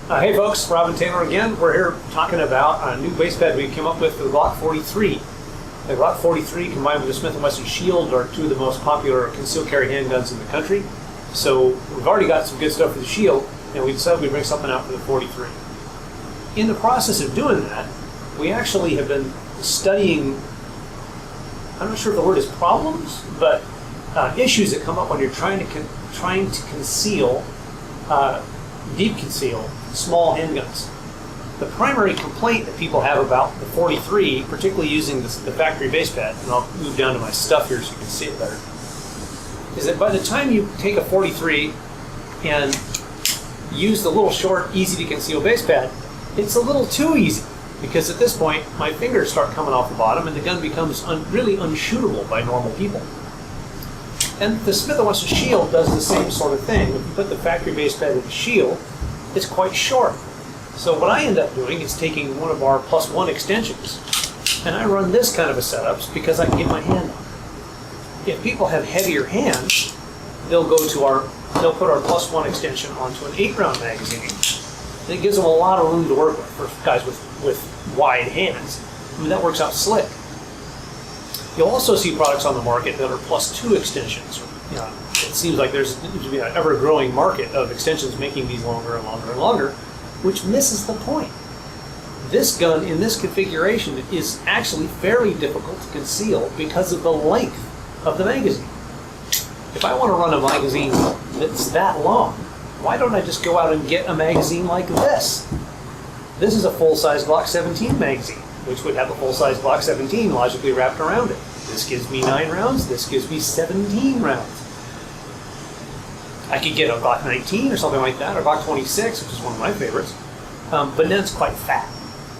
Hey folks, Rob and Taylor again. We're here talking about a new base pad we came up with for the Glock 43. The Glock 43 combined with the Smith & Wesson Shield are two of the most popular concealed carry handguns in the country. So we've already got some good stuff for the Shield, and we decided we'd bring something out for the 43. In the process of doing that, we actually have been studying, I'm not sure if the word is problems, but issues that come up when you're trying to conceal, deep conceal small handguns. The primary complaint that people have about the 43, particularly using the factory base pad, and I'll move down to my stuff here so you can see it better, is that by the time you take a 43 and use the little short, easy to conceal base pad, it's a little too easy, because at this point my fingers start coming off the bottom and the gun becomes really unshootable by normal people. And the Smith & Wesson Shield does the same sort of thing. If you put the factory base pad in the Shield, it's quite short. So what I end up doing is taking one of our +1 extensions, and I run this kind of a setup because I can get my hand on it. If people have heavier hands, they'll put our +1 extension onto an 8-round magazine, and it gives them a lot of room to work with for guys with wide hands. I mean, that works out slick. You'll also see products on the market that are +2 extensions. You know, it seems like there's to be an ever-growing market of extensions making these longer and longer and longer, which misses the point. This gun in this configuration is actually fairly difficult to conceal because of the length of the magazine. If I want to run a magazine that's that long, why don't I just go out and get a magazine like this? This is a full-size Glock 17 magazine, which would have a full-size Glock 17 logically wrapped around it. This gives me 9 rounds, this gives me 17 rounds. I could get a Glock 19 or something like that, or Glock 26, which is one of my favorites, but then it's quite fat.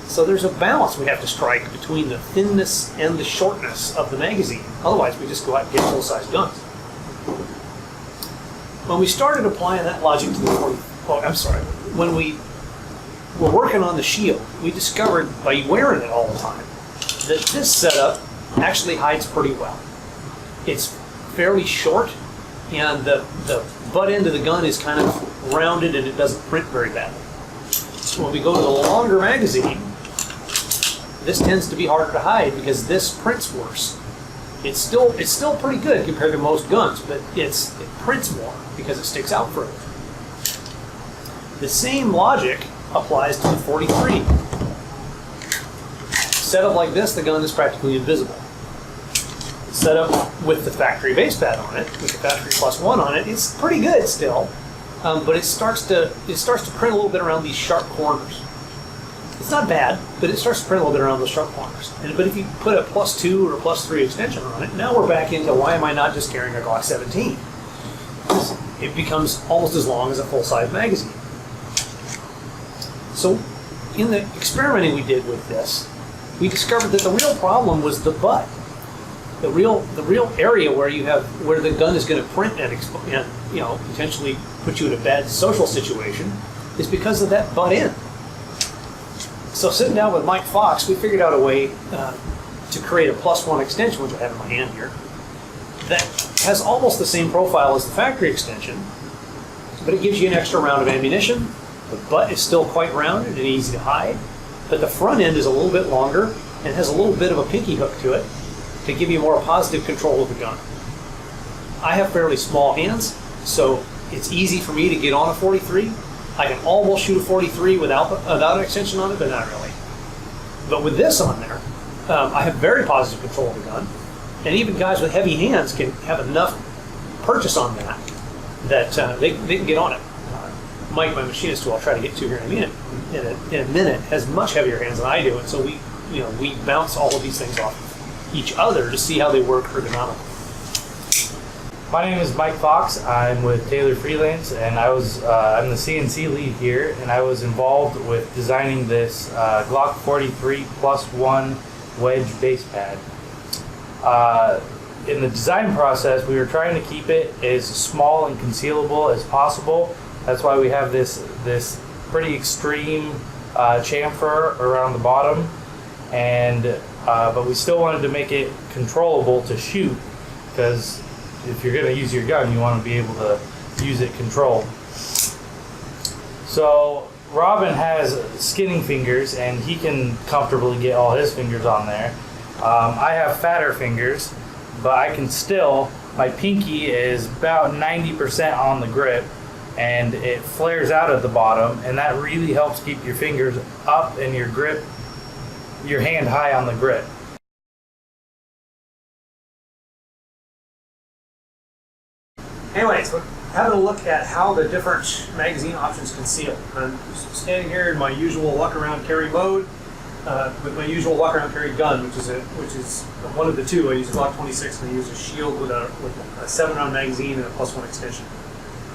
So there's a balance we have to strike between the thinness and the shortness of the magazine. Otherwise, we just go out and get full-size guns. When we started applying that logic to the when we were working on the Shield, we discovered by wearing it all the time that this setup actually hides pretty well. It's fairly short, and the butt end of the gun is kind of rounded and it doesn't print very badly. So when we go to the longer magazine, this tends to be harder to hide because this prints worse. It's still pretty good compared to most guns, but it prints more because it sticks out further. The same logic applies to the 43. Set up like this, the gun is practically invisible. Set up with the factory base pad on it, with the factory +1 on it, it's pretty good still, but it starts to print a little bit around these sharp corners. It's not bad, but it starts to print a little bit around those sharp corners. But if you put a +2 or a +3 extension on it, now we're back into why am I not just carrying a Glock 17? It becomes almost as long as a full-size magazine. So in the experimenting we did with this, we discovered that the real problem was the butt. The real area where the gun is going to print and potentially put you in a bad social situation is because of that butt end. So sitting down with Mike Fox, we figured out a way to create a +1 extension, which I have in my hand here, that has almost the same profile as the factory extension, but it gives you an extra round of ammunition. The butt is still quite rounded and easy to hide, but the front end is a little bit longer and has a little bit of a pinky hook to it to give you more positive control of the gun. I have fairly small hands, so it's easy for me to get on a 43. I can almost shoot a 43 without an extension on it, but not really. But with this on there, I have very positive control of the gun, and even guys with heavy hands can have enough purchase on that they can get on it. Mike, my machinist, who I'll try to get to here in a minute, has much heavier hands than I do, and so we bounce all of these things off each other to see how they work ergonomically. My name is Mike Fox. I'm with Taylor Freelance, and I'm the CNC lead here, and I was involved with designing this Glock 43 +1 wedge base pad. In the design process, we were trying to keep it as small and concealable as possible. That's why we have this pretty extreme chamfer around the bottom, and but we still wanted to make it controllable to shoot, because if you're going to use your gun, you want to be able to use it controlled. So Robin has skinning fingers, and he can comfortably get all his fingers on there. I have fatter fingers, but I can still, my pinky is about 90% on the grip, and it flares out at the bottom, and that really helps keep your fingers up and your grip, your hand high on the grip. Anyways, we're having a look at how the different magazine options conceal. I'm standing here in my usual walk-around carry mode with my usual walk-around carry gun, which is one of the two. I use a Glock 26 and I use a shield with a 7-round magazine and a +1 extension.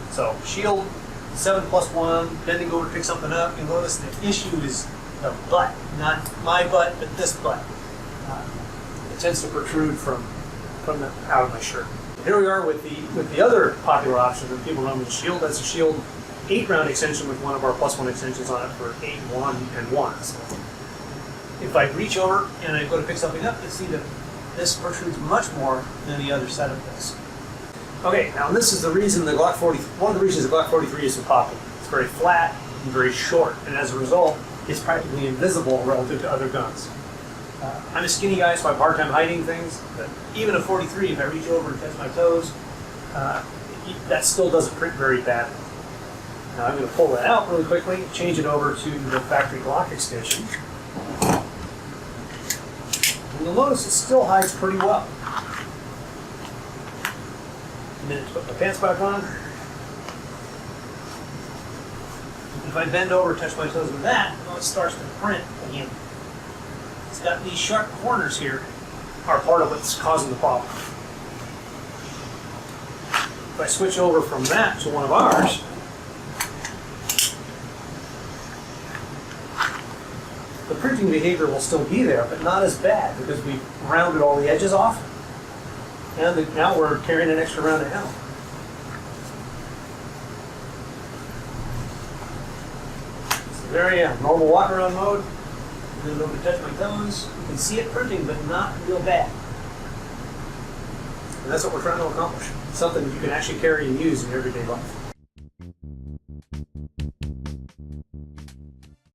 So shield, 7+1, bending over to pick something up. You'll notice the issue is the butt, not my butt, but this butt. It tends to protrude from out of my shirt. Here we are with the other popular option that people run with shield. That's a shield 8-round extension with one of our +1 extensions on it for 8, 1, and 1. So if I reach over and I go to pick something up, you'll see that this protrudes much more than the other side of this. Okay, now this is the reason the Glock 40. One of the reasons the Glock 43 is so popular. It's very flat and very short, and as a result, it's practically invisible relative to other guns. I'm a skinny guy, so I have a hard time hiding things. But even a 43, if I reach over and touch my toes, that still doesn't print very badly. Now I'm going to pull that out really quickly, change it over to the factory Glock extension. And you'll notice it still hides pretty well. A minute to put my pants back on. If I bend over and touch my toes with that, well, it starts to print again. It's got these sharp corners here are part of what's causing the problem. If I switch over from that to one of ours, the printing behavior will still be there, but not as bad because we've rounded all the edges off. And now we're carrying an extra round of ammo. It's a very normal walk around mode. I'm going to go over to touch my toes. You can see it printing, but not real bad. And that's what we're trying to accomplish. Something that you can actually carry and use in your everyday life.